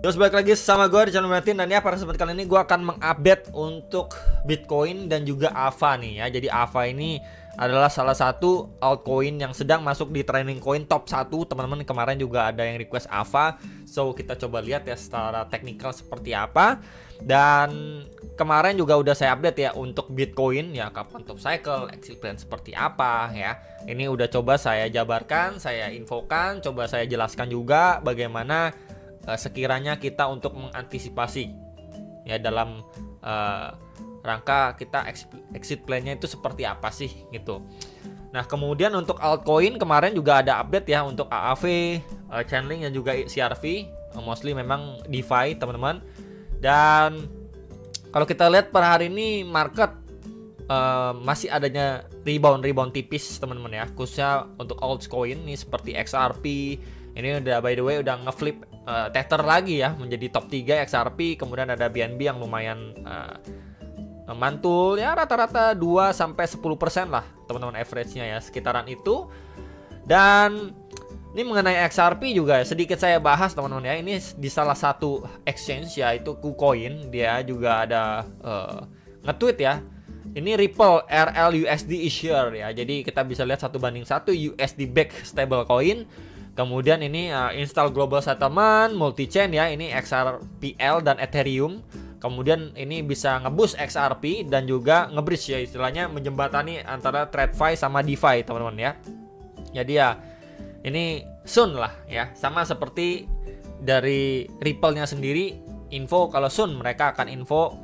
Terus balik lagi sama gue di channel Martin. Dan ya para sobat, kali ini gue akan mengupdate untuk Bitcoin dan juga AVA nih ya. Jadi AVA ini adalah salah satu altcoin yang sedang masuk di trending coin top 1 teman-teman. Kemarin juga ada yang request AVA. So kita coba lihat ya secara teknikal seperti apa. Dan kemarin juga udah saya update ya untuk Bitcoin ya, kapan top cycle, exit plan seperti apa ya. Ini udah coba saya jabarkan, saya infokan, coba saya jelaskan juga bagaimana sekiranya kita untuk mengantisipasi ya dalam rangka kita exit plan-nya itu seperti apa sih gitu. Nah kemudian untuk altcoin kemarin juga ada update ya untuk AAV, Chainlink dan juga CRV, mostly memang DeFi teman-teman. Dan kalau kita lihat per hari ini market masih adanya rebound tipis teman-teman ya, khususnya untuk altcoin nih seperti XRP. Ini udah by the way udah ngeflip Tether lagi ya menjadi top 3 XRP. Kemudian ada BNB yang lumayan mantul ya, rata-rata 2-10% lah teman-teman, average-nya ya sekitaran itu. Dan ini mengenai XRP juga sedikit saya bahas teman-teman ya. Ini di salah satu exchange yaitu KuCoin, dia juga ada nge-tweet ya. Ini Ripple RLUSD issuer ya. Jadi kita bisa lihat 1:1 USD backed stablecoin. Kemudian ini install global settlement, multi-chain ya, ini XRPL dan Ethereum. Kemudian ini bisa ngeboost XRP dan juga ngebridge ya, istilahnya menjembatani antara TradFi sama DeFi teman-teman ya. Jadi ya ini soon lah ya, sama seperti dari Ripple-nya sendiri, info kalau soon mereka akan info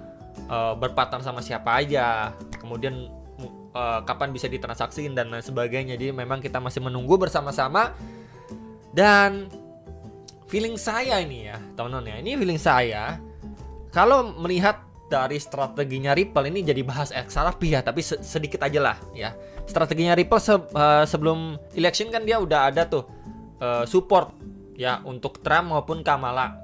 berpartner sama siapa aja, kemudian kapan bisa ditransaksiin dan lain sebagainya. Jadi memang kita masih menunggu bersama-sama. Dan feeling saya ini ya teman-teman ya, ini feeling saya kalau melihat dari strateginya Ripple, ini jadi bahas XRP ya, tapi sedikit aja lah ya. Strateginya Ripple sebelum election kan dia udah ada tuh support ya untuk Trump maupun Kamala.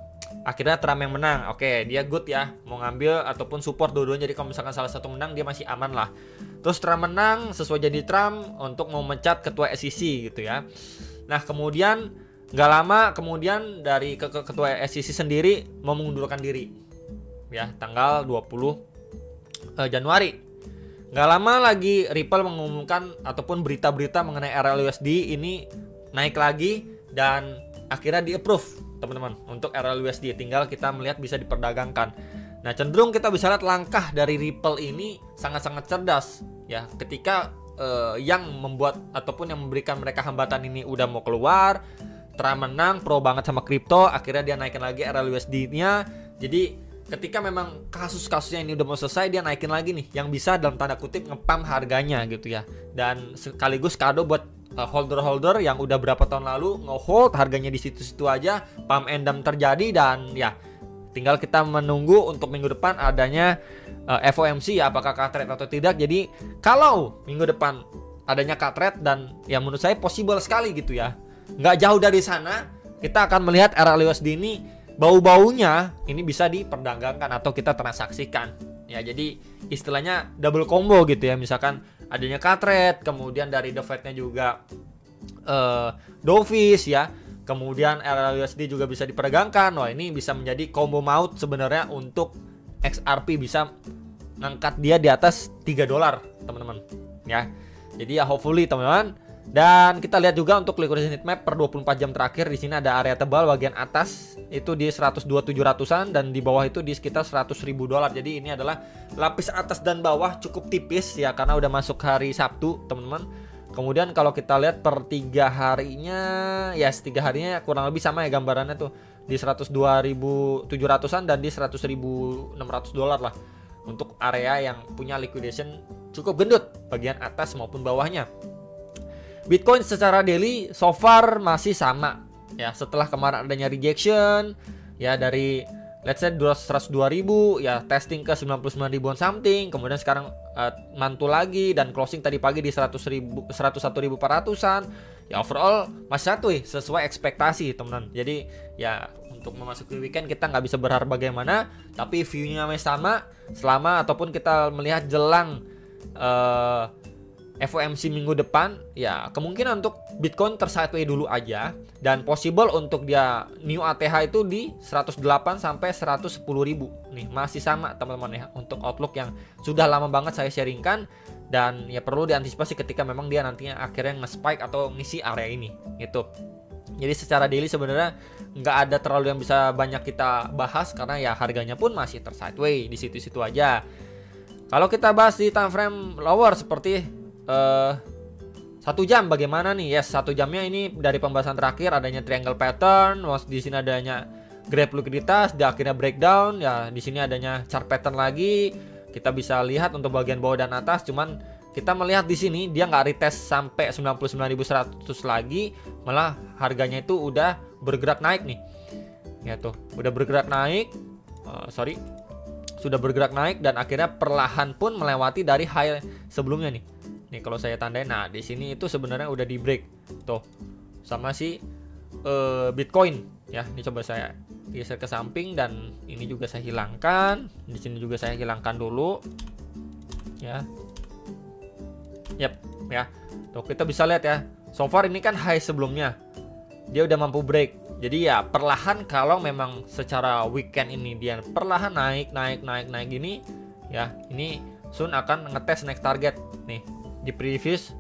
Akhirnya Trump yang menang, oke dia good ya, mau ngambil ataupun support dua-duanya. Jadi kalau misalkan salah satu menang dia masih aman lah. Terus Trump menang, sesuai jadi Trump untuk mau memecat ketua SEC gitu ya. Nah kemudian nggak lama kemudian dari ketua SEC sendiri mau mengundurkan diri ya, tanggal 20 Januari. Nggak lama lagi Ripple mengumumkan ataupun berita-berita mengenai RLUSD ini naik lagi, dan akhirnya di-approve teman-teman untuk RLUSD. Tinggal kita melihat bisa diperdagangkan. Nah cenderung kita bisa lihat langkah dari Ripple ini sangat-sangat cerdas ya, ketika yang membuat ataupun yang memberikan mereka hambatan ini udah mau keluar. Trump menang, pro banget sama kripto, akhirnya dia naikin lagi RLUSD-nya. Jadi ketika memang kasus-kasusnya ini udah mau selesai, dia naikin lagi nih, yang bisa dalam tanda kutip ngepam harganya gitu ya. Dan sekaligus kado buat holder-holder yang udah berapa tahun lalu nge-hold harganya di situ-situ aja, pump and dump terjadi. Dan ya tinggal kita menunggu untuk minggu depan adanya FOMC ya, apakah cut rate atau tidak. Jadi kalau minggu depan adanya cut rate, dan ya menurut saya possible sekali gitu ya, nggak jauh dari sana kita akan melihat RLUSD ini bau-baunya ini bisa diperdagangkan atau kita transaksikan ya. Jadi istilahnya double combo gitu ya, misalkan adanya cut rate, kemudian dari the Fed-nya juga dovish ya, kemudian RLUSD juga bisa diperdagangkan. Wah ini bisa menjadi combo maut sebenarnya untuk XRP, bisa ngangkat dia di atas $3 teman-teman ya. Jadi ya hopefully teman-teman. Dan kita lihat juga untuk liquidity map per 24 jam terakhir. Di sini ada area tebal bagian atas itu di 102.700-an dan di bawah itu di sekitar $100.000. Jadi ini adalah lapis atas dan bawah cukup tipis ya, karena udah masuk hari Sabtu teman-teman. Kemudian kalau kita lihat per 3 harinya ya, 3 harinya kurang lebih sama ya gambarannya tuh, di 102.700-an dan di $100.600 lah untuk area yang punya liquidation cukup gendut bagian atas maupun bawahnya. Bitcoin secara daily so far masih sama ya, setelah kemarin adanya rejection ya dari let's say 102.000 ya, testing ke 99.000 something, kemudian sekarang mantul lagi dan closing tadi pagi di 101.400-an ya. Overall masih satu sesuai ekspektasi teman-teman. Jadi ya untuk memasuki weekend kita nggak bisa berharap bagaimana, tapi view-nya masih sama selama ataupun kita melihat jelang FOMC minggu depan, ya kemungkinan untuk Bitcoin tersideways dulu aja, dan possible untuk dia new ATH itu di 108 sampai 110 ribu. Nih masih sama teman-teman ya, untuk outlook yang sudah lama banget saya sharingkan, dan ya perlu diantisipasi ketika memang dia nantinya akhirnya nge-spike atau ngisi area ini gitu. Jadi secara daily sebenarnya nggak ada terlalu yang bisa banyak kita bahas, karena ya harganya pun masih tersideways di situ-situ aja. Kalau kita bahas di time frame lower seperti 1 jam, bagaimana nih? Yes, 1 jamnya ini dari pembahasan terakhir adanya triangle pattern, di sini adanya grab likuiditas, di akhirnya breakdown, ya di sini adanya chart pattern lagi. Kita bisa lihat untuk bagian bawah dan atas, cuman kita melihat di sini dia nggak retest sampai 99.100 lagi, malah harganya itu udah bergerak naik nih. Ya tuh, udah bergerak naik. Sudah bergerak naik dan akhirnya perlahan pun melewati dari high sebelumnya nih. Nih kalau saya tandain, nah di sini itu sebenarnya udah di break tuh sama si Bitcoin ya. Ini coba saya geser ke samping dan ini juga saya hilangkan. Di sini juga saya hilangkan dulu ya. Yap ya. Tuh kita bisa lihat ya. So far ini kan high sebelumnya. Dia udah mampu break. Jadi ya perlahan, kalau memang secara weekend ini dia perlahan naik gini ya, ini soon akan ngetes next target nih di previous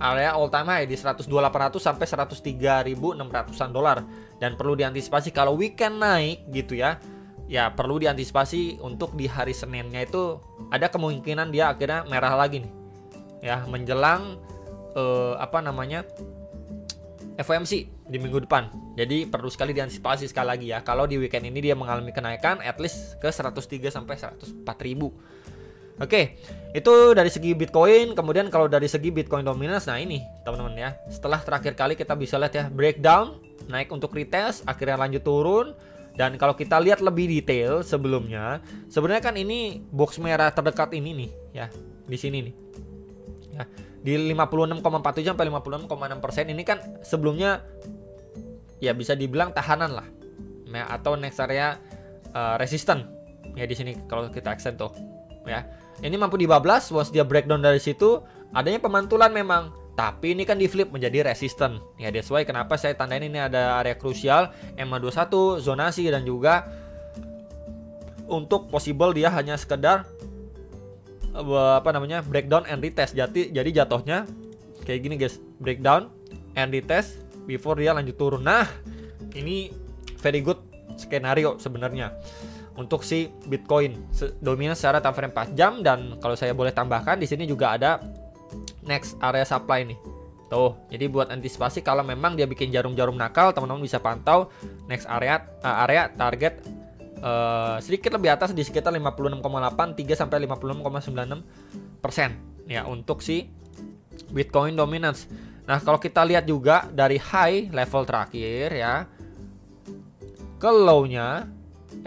area all time high di 102.800 sampai 103.600-an dolar. Dan perlu diantisipasi kalau weekend naik gitu ya. Ya perlu diantisipasi untuk di hari Seninnya itu ada kemungkinan dia akhirnya merah lagi nih. Ya, menjelang FOMC di minggu depan. Jadi perlu sekali diantisipasi sekali lagi ya. Kalau di weekend ini dia mengalami kenaikan at least ke 103 sampai 104 ribu. Oke, itu dari segi Bitcoin. Kemudian kalau dari segi Bitcoin dominance, nah ini teman-teman ya, setelah terakhir kali kita bisa lihat ya, breakdown, naik untuk retest, akhirnya lanjut turun. Dan kalau kita lihat lebih detail sebelumnya, sebenarnya kan ini box merah terdekat ini nih ya, di sini nih ya, di 56,47 sampai 56,6%. Ini kan sebelumnya ya bisa dibilang tahanan lah ya, atau next area resistant ya di sini kalau kita extend tuh ya. Ini mampu dibablas, once dia breakdown dari situ adanya pemantulan memang, tapi ini kan di flip menjadi resistant ya. That's why kenapa saya tandain ini ada area krusial MA21 zonasi, dan juga untuk possible dia hanya sekedar breakdown and retest. Jadi jatuhnya kayak gini guys, breakdown and retest before dia lanjut turun. Nah ini very good skenario sebenarnya untuk si Bitcoin dominan secara time frame 4 jam. Dan kalau saya boleh tambahkan, di sini juga ada next area supply nih. Tuh, jadi buat antisipasi kalau memang dia bikin jarum-jarum nakal, teman-teman bisa pantau next area target sedikit lebih atas di sekitar 56,83 sampai 56,96% ya untuk si Bitcoin dominance. Nah, kalau kita lihat juga dari high level terakhir ya ke low-nya,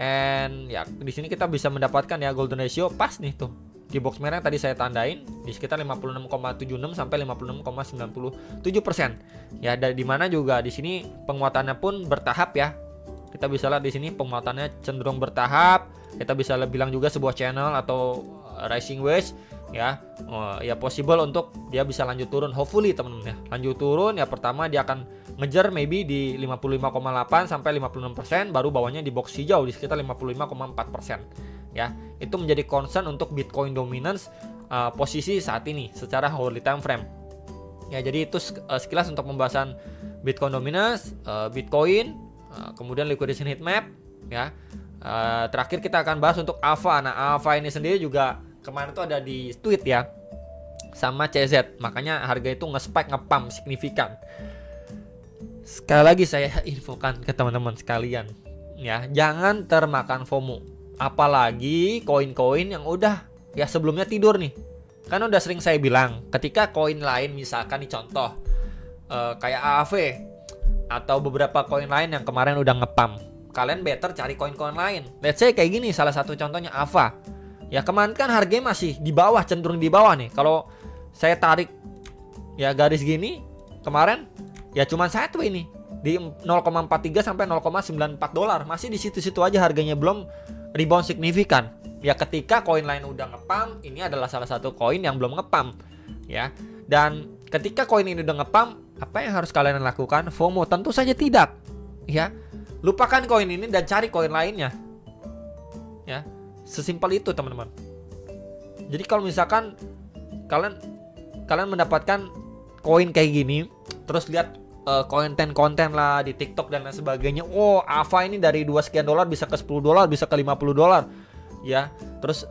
and ya di sini kita bisa mendapatkan ya golden ratio pas nih tuh di box merah yang tadi saya tandain di sekitar 56,76 sampai 56,97% ya. Dari dimana juga di sini penguatannya pun bertahap ya. Kita bisa lihat di sini penguatannya cenderung bertahap. Kita bisa bilang juga sebuah channel atau rising wedge ya. Ya possible untuk dia bisa lanjut turun, hopefully teman-teman ya. Lanjut turun ya, pertama dia akan ngejar maybe di 55,8 sampai 56%, baru bawahnya di box hijau di sekitar 55,4% ya. Itu menjadi concern untuk Bitcoin dominance posisi saat ini secara hourly time frame ya. Jadi itu sekilas untuk pembahasan Bitcoin dominance, Bitcoin, kemudian liquidation heat map ya. Terakhir kita akan bahas untuk AVA. Nah, AVA ini sendiri juga kemarin tuh ada di tweet ya sama CZ, makanya harga itu nge-spike, nge-pump signifikan. Sekali lagi saya infokan ke teman-teman sekalian ya, jangan termakan FOMO. Apalagi koin-koin yang udah ya sebelumnya tidur nih. Kan udah sering saya bilang, ketika koin lain misalkan nih contoh kayak AAV atau beberapa koin lain yang kemarin udah ngepam, kalian better cari koin-koin lain. Let's say kayak gini, salah satu contohnya AVA. Ya kemarin kan harganya masih di bawah, cenderung di bawah nih. Kalau saya tarik ya garis gini, kemarin ya cuman satu ini di 0,43 sampai 0,94 dolar. Masih di situ-situ aja harganya, belum rebound signifikan. Ya ketika koin lain udah ngepam, ini adalah salah satu koin yang belum ngepam ya. Dan ketika koin ini udah ngepump, apa yang harus kalian lakukan? FOMO? Tentu saja tidak. Ya, lupakan koin ini dan cari koin lainnya. Ya, sesimpel itu teman-teman. Jadi kalau misalkan kalian mendapatkan koin kayak gini, terus lihat konten-konten lah di TikTok dan lain sebagainya. Oh, AVA ini dari 2 sekian dolar bisa ke 10 dolar, bisa ke 50 dolar. Ya, terus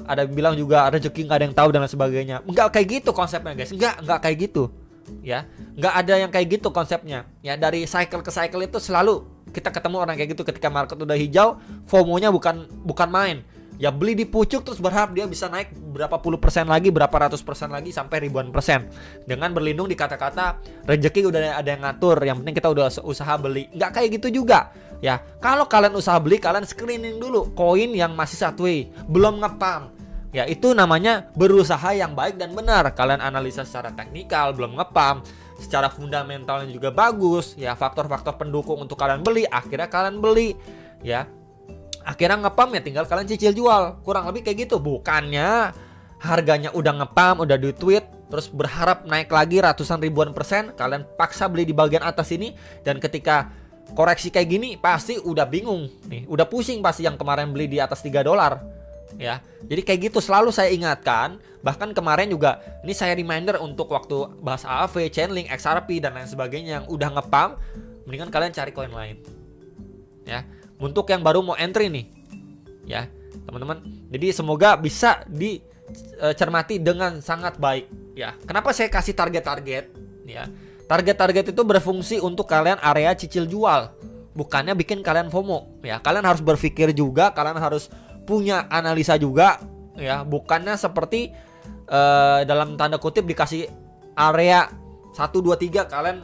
ada bilang juga rezeki nggak ada yang tahu dan lain sebagainya. Enggak kayak gitu konsepnya, guys. Enggak kayak gitu. Ya, nggak ada yang kayak gitu konsepnya. Ya, dari cycle ke cycle itu selalu kita ketemu orang kayak gitu. Ketika market udah hijau, FOMO-nya bukan main. Ya, beli di pucuk terus berharap dia bisa naik berapa puluh persen lagi, berapa ratus persen lagi, sampai ribuan persen. Dengan berlindung di kata-kata rezeki udah ada yang ngatur, yang penting kita udah usaha beli. Nggak kayak gitu juga. Ya, kalau kalian usaha beli, kalian screening dulu koin yang masih sideways, belum ngepump. Ya, itu namanya berusaha yang baik dan benar. Kalian analisa secara teknikal, belum ngepump, secara fundamentalnya juga bagus. Ya, faktor-faktor pendukung untuk kalian beli, akhirnya kalian beli. Ya, akhirnya ngepump, ya tinggal kalian cicil jual. Kurang lebih kayak gitu. Bukannya harganya udah ngepump, udah di tweet, terus berharap naik lagi ratusan ribuan persen, kalian paksa beli di bagian atas ini. Dan ketika koreksi kayak gini, pasti udah bingung nih, udah pusing pasti yang kemarin beli di atas 3 dolar. Ya, jadi kayak gitu selalu saya ingatkan. Bahkan kemarin juga, ini saya reminder untuk waktu bahas AAV, Chainlink, XRP dan lain sebagainya yang udah ngepump, mendingan kalian cari koin lain. Ya, untuk yang baru mau entry nih, ya teman-teman. Jadi semoga bisa dicermati dengan sangat baik. Ya, kenapa saya kasih target-target? Ya, target-target itu berfungsi untuk kalian area cicil jual, bukannya bikin kalian FOMO. Ya, kalian harus berpikir juga, kalian harus punya analisa juga. Ya, bukannya seperti dalam tanda kutip dikasih area 1, 2, 3, kalian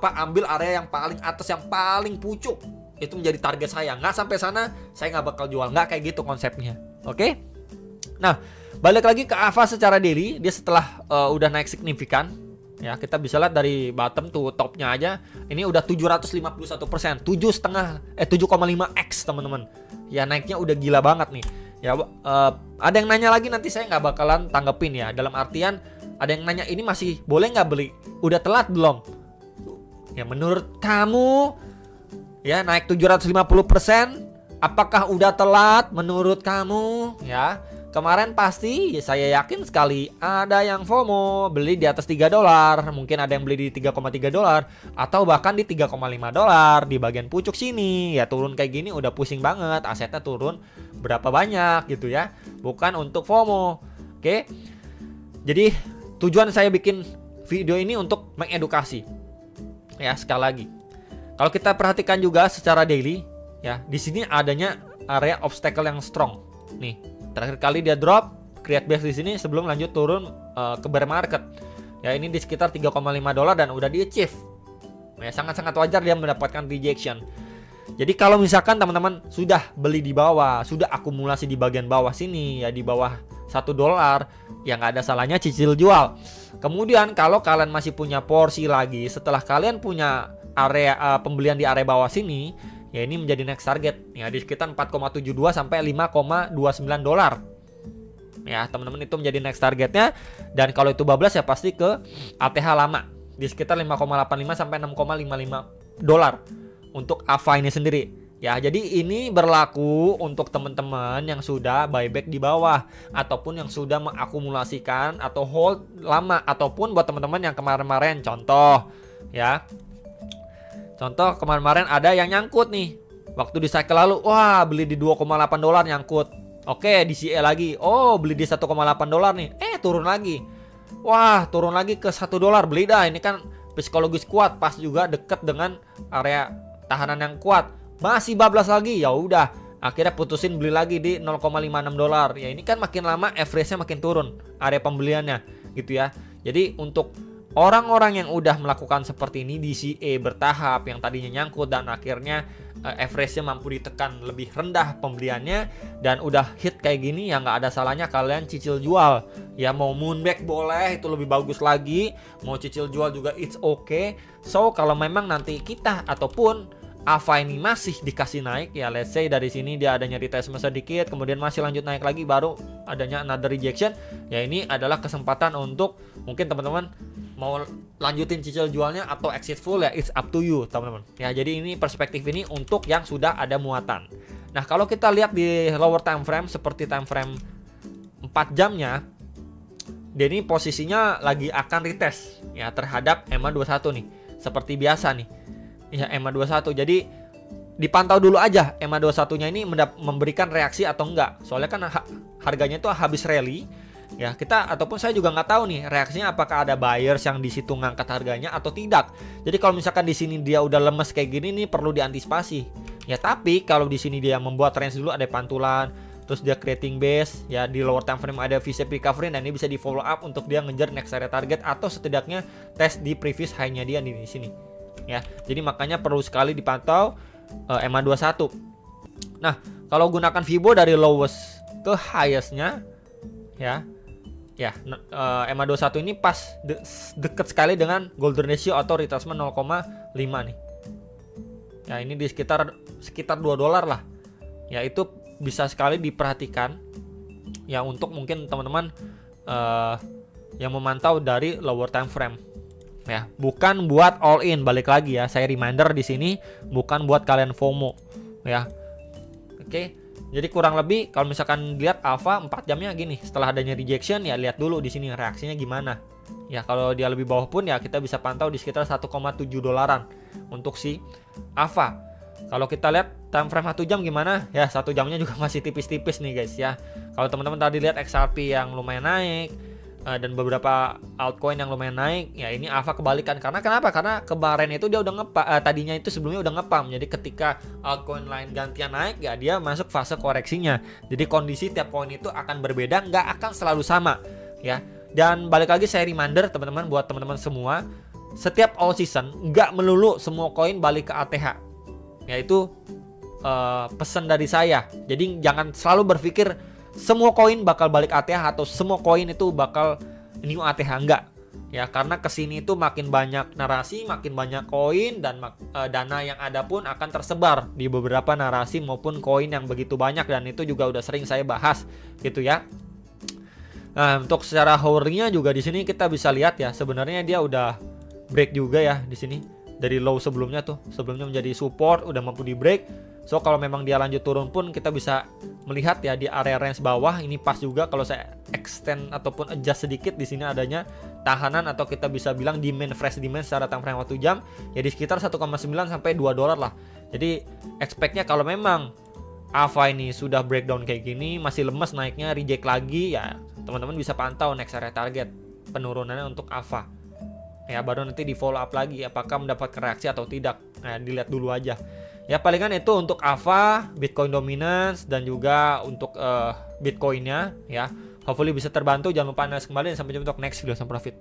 ambil area yang paling atas, yang paling pucuk. Itu menjadi target saya. Nggak sampai sana, saya nggak bakal jual. Nggak kayak gitu konsepnya. Oke? Nah, balik lagi ke AVA secara daily. Dia setelah udah naik signifikan, ya kita bisa lihat dari bottom to topnya aja. Ini udah 751%, 7,5x teman-teman. Ya, naiknya udah gila banget nih. Ya, ada yang nanya lagi, nanti saya nggak bakalan tanggepin ya. Dalam artian, ada yang nanya ini masih boleh nggak beli? Udah telat belum? Ya, menurut kamu, ya naik 750%, apakah udah telat menurut kamu? Ya, kemarin pasti saya yakin sekali ada yang FOMO beli di atas 3 dolar, mungkin ada yang beli di 3,3 dolar atau bahkan di 3,5 dolar di bagian pucuk sini. Ya, turun kayak gini udah pusing banget, asetnya turun berapa banyak gitu ya. Bukan untuk FOMO. Oke. Jadi tujuan saya bikin video ini untuk mengedukasi. Ya, sekali lagi, kalau kita perhatikan juga secara daily, ya di sini adanya area obstacle yang strong. Nih, terakhir kali dia drop, create base di sini sebelum lanjut turun ke bear market. Ya, ini di sekitar 3,5 dolar dan udah di achieve. Ya, sangat-sangat wajar dia mendapatkan rejection. Jadi kalau misalkan teman-teman sudah beli di bawah, sudah akumulasi di bagian bawah sini, ya di bawah 1 dolar, ya nggak ada salahnya cicil jual. Kemudian kalau kalian masih punya porsi lagi, setelah kalian punya area pembelian di area bawah sini, ya ini menjadi next target. Ya di sekitar 4,72 sampai 5,29 dolar. Ya teman-teman, itu menjadi next targetnya. Dan kalau itu bablas ya pasti ke ATH lama di sekitar 5,85 sampai 6,55 dolar untuk AVA ini sendiri. Ya, jadi ini berlaku untuk teman-teman yang sudah buyback di bawah ataupun yang sudah mengakumulasikan atau hold lama, ataupun buat teman-teman yang kemarin-kemarin, contoh ya. Contoh kemarin-kemarin ada yang nyangkut nih. Waktu di cycle lalu, wah beli di 2,8 dolar nyangkut. Oke, di CE lagi. Oh, beli di 1,8 dolar nih. Turun lagi. Wah, turun lagi ke 1 dolar. Beli dah. Ini kan psikologis kuat, pas juga deket dengan area tahanan yang kuat. Masih bablas lagi, ya udah, akhirnya putusin beli lagi di 0,56 dolar. Ya ini kan makin lama average-nya makin turun area pembeliannya gitu ya. Jadi untuk orang-orang yang udah melakukan seperti ini di CE bertahap, yang tadinya nyangkut dan akhirnya average-nya mampu ditekan lebih rendah pembeliannya dan udah hit kayak gini, ya nggak ada salahnya kalian cicil jual. Ya mau moonback boleh, itu lebih bagus lagi. Mau cicil jual juga it's okay. So kalau memang nanti kita ataupun AVA ini masih dikasih naik ya, let's say dari sini dia adanya retestment sedikit, kemudian masih lanjut naik lagi, baru adanya another rejection, ya ini adalah kesempatan untuk mungkin teman-teman mau lanjutin cicil jualnya atau exit full, ya it's up to you teman-teman ya. Jadi ini perspektif ini untuk yang sudah ada muatan. Nah kalau kita lihat di lower time frame seperti time frame 4 jamnya, dia ini posisinya lagi akan retest ya terhadap EMA21 nih, seperti biasa nih ya, EMA21. Jadi dipantau dulu aja EMA21 nya ini memberikan reaksi atau enggak, soalnya kan harganya itu habis rally ya. Kita ataupun saya juga nggak tahu nih reaksinya, apakah ada buyers yang di situ ngangkat harganya atau tidak. Jadi kalau misalkan di sini dia udah lemes kayak gini nih, perlu diantisipasi ya. Tapi kalau di sini dia membuat range dulu, ada pantulan, terus dia creating base ya, di lower time frame ada V-shape recovery, dan ini bisa di follow up untuk dia ngejar next area target atau setidaknya tes di previous high-nya dia di sini ya. Jadi makanya perlu sekali dipantau EMA21. Nah kalau gunakan Fibo dari lowest ke highest-nya ya, EMA21 ini pas deket sekali dengan golden ratio atau retracement 0,5 nih ya. Ini di sekitar $2 lah ya. Itu bisa sekali diperhatikan ya untuk mungkin teman-teman yang memantau dari lower time frame ya, bukan buat all in. Balik lagi ya, saya reminder di sini bukan buat kalian FOMO ya. Oke. Jadi kurang lebih kalau misalkan lihat AVA 4 jamnya gini, setelah adanya rejection ya lihat dulu di sini reaksinya gimana. Ya kalau dia lebih bawah pun ya kita bisa pantau di sekitar $1,7 untuk si AVA. Kalau kita lihat time frame 1 jam gimana? Ya 1 jamnya juga masih tipis-tipis nih guys ya. Kalau teman-teman tadi lihat XRP yang lumayan naik dan beberapa altcoin yang lumayan naik, ya ini AVA kebalikan. Karena kenapa? Karena kemarin itu dia udah tadinya itu sebelumnya udah ngepam. Jadi ketika altcoin lain gantian naik ya dia masuk fase koreksinya. Jadi kondisi tiap koin itu akan berbeda, nggak akan selalu sama ya. Dan balik lagi saya reminder teman-teman, buat teman-teman semua, setiap all season nggak melulu semua koin balik ke ATH. Ya itu pesan dari saya. Jadi jangan selalu berpikir semua koin bakal balik ATH atau semua koin itu bakal new ATH, enggak ya. Karena kesini itu makin banyak narasi, makin banyak koin, dan dana yang ada pun akan tersebar di beberapa narasi maupun koin yang begitu banyak, dan itu juga udah sering saya bahas gitu ya. Nah untuk secara hourly-nya juga di sini kita bisa lihat ya, sebenarnya dia udah break juga ya di sini dari low sebelumnya tuh, sebelumnya menjadi support, udah mampu di break. So kalau memang dia lanjut turun pun kita bisa melihat ya di area range bawah ini pas juga. Kalau saya extend ataupun adjust sedikit, di sini adanya tahanan atau kita bisa bilang demand, fresh demand secara time frame 1 jam ya di sekitar 1,9 sampai $2 lah. Jadi expect-nya kalau memang AVA ini sudah breakdown kayak gini, masih lemes naiknya, reject lagi ya, teman-teman bisa pantau next area target penurunannya untuk AVA ya, baru nanti di follow up lagi apakah mendapatkan reaksi atau tidak. Nah dilihat dulu aja ya. Palingan itu untuk AVA, Bitcoin dominance, dan juga untuk Bitcoinnya ya. Hopefully bisa terbantu. Jangan lupa analis kembali, dan sampai jumpa untuk next video. Sampai profit.